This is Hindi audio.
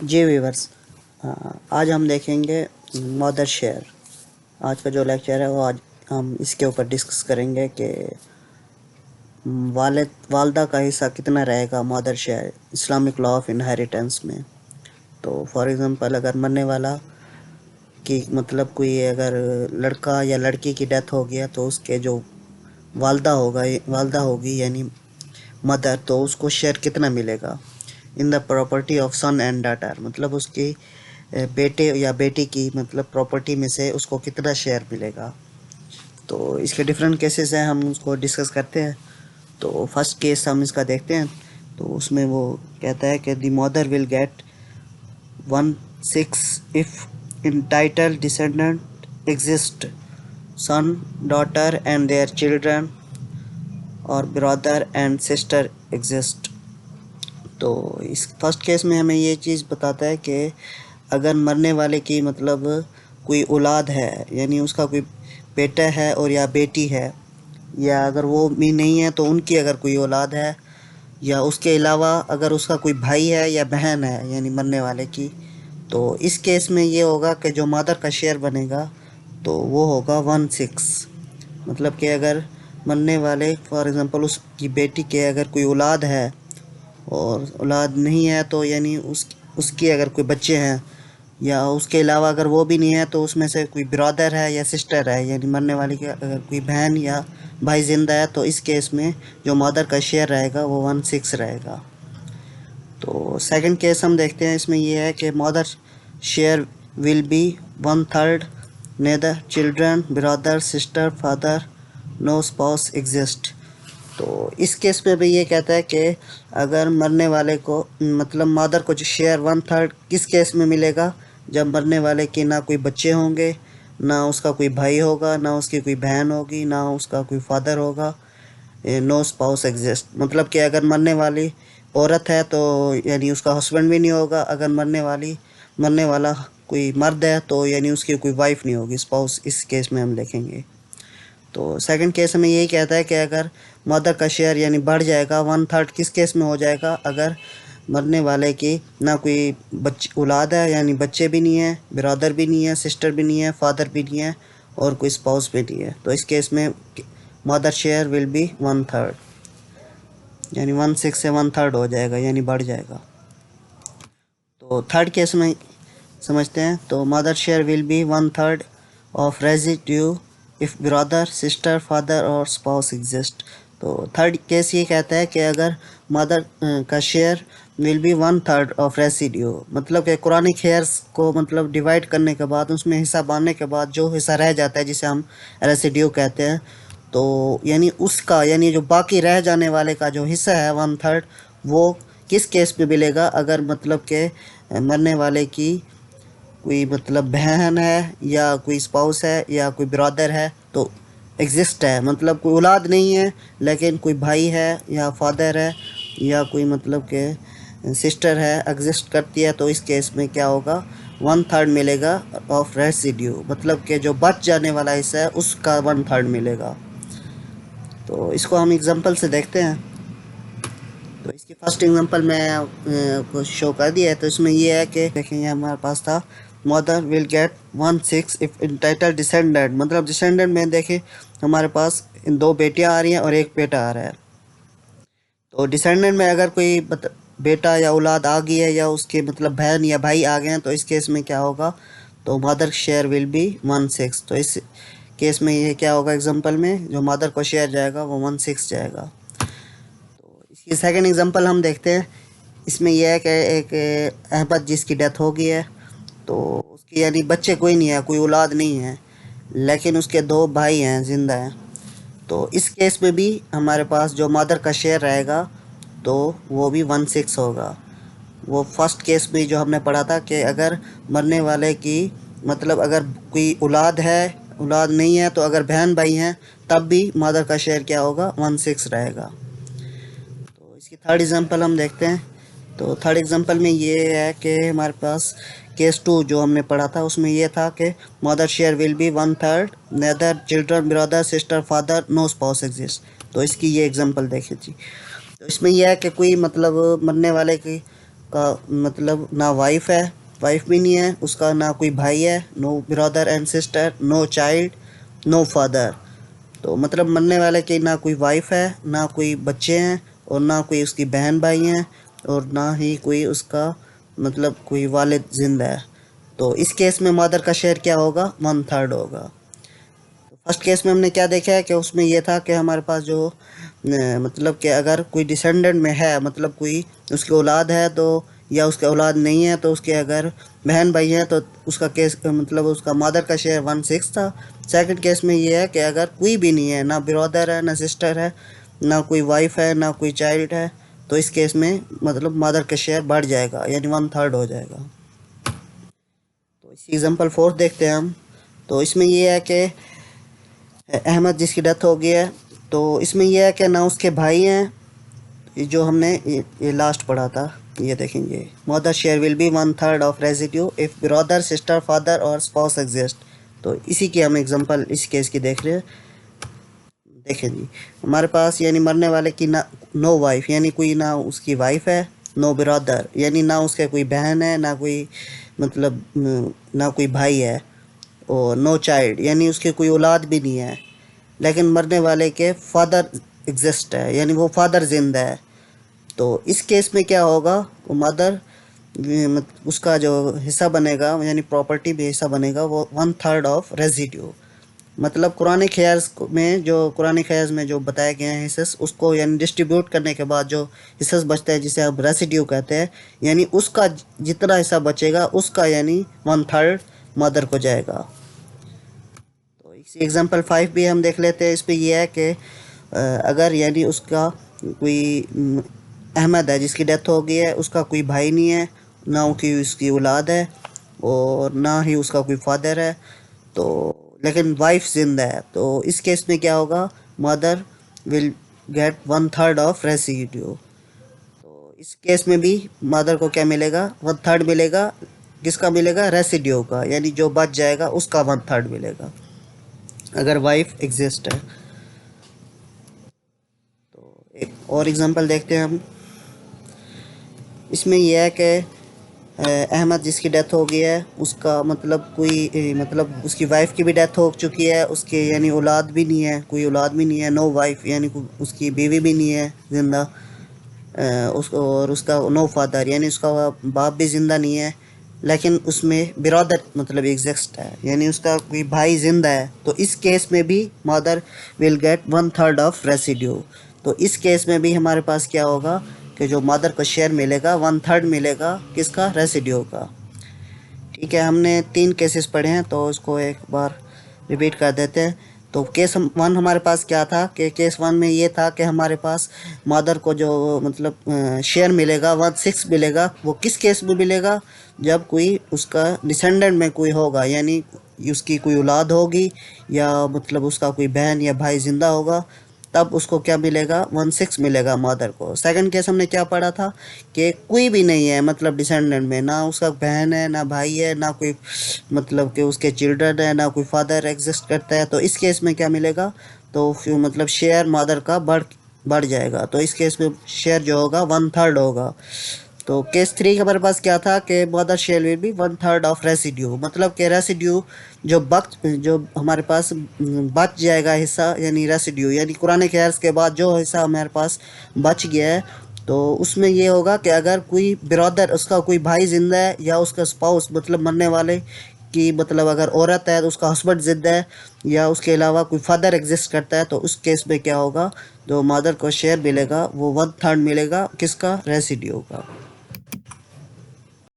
जी व्यूवर्स, आज हम देखेंगे मदर शेयर। आज का जो लेक्चर है वो आज हम इसके ऊपर डिस्कस करेंगे कि वालदा का हिस्सा कितना रहेगा mother share Islamic law of inheritance में। तो फॉर एग्जांपल अगर मरने वाला की मतलब कोई अगर लड़का या लड़की की डेथ हो गया तो उसके जो वालदा होगी यानी मदर, तो उसको शेयर कितना मिलेगा in the property of son and daughter, मतलब उसकी बेटे या बेटी की मतलब प्रॉपर्टी में से उसको कितना शेयर मिलेगा। तो इसके डिफरेंट केसेस हैं, हम उसको डिस्कस करते हैं। तो फर्स्ट केस हम इसका देखते हैं। तो उसमें वो कहता है कि the mother will get 1/6 if entitled descendant exist, son, daughter and their children और ब्रदर एंड सिस्टर एग्जिस्ट। तो इस फर्स्ट केस में हमें ये चीज़ बताता है कि अगर मरने वाले की मतलब कोई औलाद है, यानी उसका कोई बेटा है और या बेटी है, या अगर वो भी नहीं है तो उनकी अगर कोई औलाद है, या उसके अलावा अगर उसका कोई भाई है या बहन है यानी मरने वाले की, तो इस केस में ये होगा कि जो मदर का शेयर बनेगा तो वो होगा 1/6। मतलब कि अगर मरने वाले फॉर एग्ज़ाम्पल उसकी बेटी के अगर कोई औलाद है और औलाद नहीं है तो यानी उसकी अगर कोई बच्चे हैं, या उसके अलावा अगर वो भी नहीं है तो उसमें से कोई ब्रदर है या सिस्टर है, यानी मरने वाले की अगर कोई बहन या भाई जिंदा है, तो इस केस में जो मदर का शेयर रहेगा वो 1/6 रहेगा। तो सेकंड केस हम देखते हैं। इसमें ये है कि mother share will be 1/3, neither children, brother, sister, father, no spouse exist. तो इस केस पे भी ये कहता है कि अगर मरने वाले को मतलब मदर को जो शेयर 1/3 किस केस में मिलेगा, जब मरने वाले के ना कोई बच्चे होंगे, ना उसका कोई भाई होगा, ना उसकी कोई बहन होगी, ना उसका कोई फादर होगा, नो स्पाउस एग्जिस्ट। मतलब कि अगर मरने वाली औरत है तो यानी उसका हस्बैंड भी नहीं होगा, अगर मरने वाला कोई मर्द है तो यानी उसकी कोई वाइफ नहीं होगी, स्पाउस इस केस में हम देखेंगे। तो सेकंड केस में यही कहता है कि अगर मदर का शेयर यानी बढ़ जाएगा 1/3 किस केस में हो जाएगा, अगर मरने वाले की ना कोई बच्चे औलाद है यानी बच्चे भी नहीं है, ब्रदर भी नहीं है, सिस्टर भी नहीं है, फादर भी नहीं है और कोई स्पाउस भी नहीं है, तो इस केस में मदर शेयर विल बी 1/3, यानी 1/6 से 1/3 हो जाएगा यानी बढ़ जाएगा। तो थर्ड केस में समझते हैं। तो mother share will be 1/3 of residue if brother, sister, father और स्पाउस एग्जिस्ट। तो थर्ड केस ये कहता है कि अगर मदर का share will be 1/3 of residue, मतलब कि कुरानिक हेयर्स को मतलब डिवाइड करने के बाद उसमें हिस्सा बांधने के बाद जो हिस्सा रह जाता है जिसे हम रेसिड्यू कहते हैं, तो यानी उसका यानी जो बाकी रह जाने वाले का जो हिस्सा है 1/3, वो किस केस में मिलेगा, अगर मतलब के मरने वाले की कोई मतलब बहन है या कोई स्पाउस है या कोई ब्रदर है तो एग्जिस्ट है, मतलब कोई औलाद नहीं है लेकिन कोई भाई है या फादर है या कोई मतलब के सिस्टर है एग्जिस्ट करती है, तो इस केस में क्या होगा, 1/3 मिलेगा ऑफ रेसिड्यू, मतलब कि जो बच जाने वाला हिस्सा है उसका 1/3 मिलेगा। तो इसको हम एग्जांपल से देखते हैं। तो इसकी फर्स्ट एग्जांपल मैं आपको शो कर दिया है। तो इसमें ये है कि देखें, ये हमारे पास था mother will get 1/6 if entitled descendant, मतलब डिसेंडेंट में देखें हमारे पास दो बेटियां आ रही हैं और एक बेटा आ रहा है। तो डिसेंडेंट में अगर कोई बेटा या औलाद आ गई है या उसके मतलब बहन या भाई आ गए हैं, तो इस केस में क्या होगा, तो मदर शेयर विल बी 1/6। तो इस केस में ये क्या होगा, एग्जांपल में जो मदर को शेयर जाएगा वो 1/6 जाएगा। इसकी सेकंड एग्जांपल हम देखते हैं। इसमें यह है कि एक अहमद जिसकी डेथ हो गई है, तो उसकी यानी बच्चे कोई नहीं है, कोई औलाद नहीं है, लेकिन उसके दो भाई हैं जिंदा हैं। तो इस केस में भी हमारे पास जो मदर का शेयर रहेगा तो वो भी 1/6 होगा। वो फर्स्ट केस में जो हमने पढ़ा था कि अगर मरने वाले की मतलब अगर कोई औलाद है, औलाद नहीं है, तो अगर बहन भाई हैं तब भी मदर का शेयर क्या होगा, 1/6 रहेगा। तो इसकी थर्ड एग्जांपल हम देखते हैं। तो थर्ड एग्जांपल में ये है कि हमारे पास केस 2 जो हमने पढ़ा था उसमें ये था कि mother share will be 1/3, neither children, brother, sister, father, no spouse exist. तो इसकी ये एग्जांपल देखिए जी। तो इसमें यह है कि कोई मतलब मरने वाले की का मतलब ना वाइफ है, वाइफ भी नहीं है उसका, ना कोई भाई है, no brother and sister, no child, no father. तो मतलब मरने वाले की ना कोई वाइफ है, ना कोई बच्चे हैं, और ना कोई उसकी बहन भाई हैं, और ना ही कोई उसका मतलब कोई वालिद जिंदा है। तो इस केस में मदर का शेयर क्या होगा, 1/3 होगा। फर्स्ट केस में हमने क्या देखा है कि उसमें ये था कि हमारे पास जो मतलब कि अगर कोई डिसेंडेंट में है, मतलब कोई उसकी औलाद है तो, या उसके औलाद नहीं है तो उसके अगर बहन भाई हैं तो उसका केस मतलब उसका मदर का शेयर 1/6 था। सेकंड केस में ये है कि अगर कोई भी नहीं है, ना ब्रदर है, ना सिस्टर है, ना कोई वाइफ है, ना कोई चाइल्ड है, तो इस केस में मतलब मदर का शेयर बढ़ जाएगा, यानी 1/3 हो जाएगा। तो इसी एग्जाम्पल 4 देखते हैं हम। तो इसमें ये है कि अहमद जिसकी डेथ हो गई है, तो इसमें यह है कि ना उसके भाई हैं, ये जो हमने ये लास्ट पढ़ा था, ये देखेंगे mother share will be 1/3 of residue if brother sister father और स्पाउस एग्जिस्ट। तो इसी की हम एग्जांपल इस केस की देख रहे हैं। देखें जी, हमारे पास यानी मरने वाले की ना नो वाइफ, यानी कोई ना उसकी वाइफ है, नो ब्रदर यानी ना उसके कोई बहन है, ना कोई मतलब ना कोई भाई है, और नो चाइल्ड यानी उसके कोई औलाद भी नहीं है, लेकिन मरने वाले के फादर एग्जिस्ट है, यानी वो फादर जिंदा है। तो इस केस में क्या होगा, वो मदर उसका जो हिस्सा बनेगा यानी प्रॉपर्टी भी हिस्सा बनेगा, वो 1/3 ऑफ रेजिड्यू। मतलब कुरानी ख़यास में जो बताया गया है हिस्सेस, उसको यानी डिस्ट्रीब्यूट करने के बाद जो हिस्सेस बचता है जिसे हम रेसिड्यू कहते हैं, यानी उसका जितना हिस्सा बचेगा उसका यानी 1/3 मदर को जाएगा। तो इसी एग्जांपल 5 भी हम देख लेते हैं। इस पे ये है कि अगर यानी उसका कोई अहमद है जिसकी डेथ हो गई है, उसका कोई भाई नहीं है, ना उसकी औलाद है, और ना ही उसका कोई फादर है, तो लेकिन वाइफ जिंदा है, तो इस केस में क्या होगा, mother will gate 1/3 of residue. तो इस केस में भी मदर को क्या मिलेगा, 1/3 मिलेगा। किसका मिलेगा, रेसिड्यू का, यानी जो बच जाएगा उसका 1/3 मिलेगा अगर वाइफ एग्जिस्ट है। तो एक और एग्जांपल देखते हैं हम। इसमें यह है कि अहमद जिसकी डेथ हो गई है, उसका मतलब कोई मतलब उसकी वाइफ की भी डेथ हो चुकी है, उसके यानी औलाद भी नहीं है, कोई औलाद भी नहीं है, नो वाइफ यानी उसकी बीवी भी नहीं है ज़िंदा, उसको और उसका नो फादर यानी उसका बाप भी ज़िंदा नहीं है, लेकिन उसमें बिरादर मतलब एग्जिस्ट है, यानी उसका कोई भाई ज़िंदा है। तो इस केस में भी mother will gate 1/3 of residue. तो इस केस में भी हमारे पास क्या होगा कि जो मदर को शेयर मिलेगा 1/3 मिलेगा, किसका, रेसिड्यू का। ठीक है, हमने 3 केसेस पढ़े हैं तो इसको एक बार रिपीट कर देते हैं। तो केस 1 हमारे पास क्या था कि केस 1 में ये था कि हमारे पास मदर को जो मतलब शेयर मिलेगा 1/6 मिलेगा। वो किस केस में मिलेगा, जब कोई उसका डिसेंडेंट में कोई होगा, यानी उसकी कोई औलाद होगी या मतलब उसका कोई बहन या भाई ज़िंदा होगा, तब उसको क्या मिलेगा, 1/6 मिलेगा मदर को। सेकंड केस हमने क्या पढ़ा था कि कोई भी नहीं है मतलब डिसेंडेंट में, ना उसका बहन है, ना भाई है, ना कोई मतलब कि उसके चिल्ड्रन है, ना कोई फादर एग्जिस्ट करता है। तो इस केस में क्या मिलेगा, तो फिर मतलब शेयर मदर का बढ़ जाएगा। तो इस केस में शेयर जो होगा 1/3 होगा। तो केस 3 हमारे पास क्या था कि mother share will be 1/3 of residue, मतलब कि रेसिड्यू जो हमारे पास बच जाएगा हिस्सा, यानी रेसिड्यू यानी कुरान क़यास के बाद जो हिस्सा हमारे पास बच गया है, तो उसमें ये होगा कि अगर कोई ब्रदर, उसका कोई भाई ज़िंदा है, या उसका स्पाउस मतलब मरने वाले की मतलब अगर औरत है तो उसका हस्बैंड ज़िंदा है, या उसके अलावा कोई फादर एग्जिस्ट करता है, तो उस केस में क्या होगा, जो मदर को शेयर मिलेगा वो 1/3 मिलेगा, किसका, रेसिड्यू का।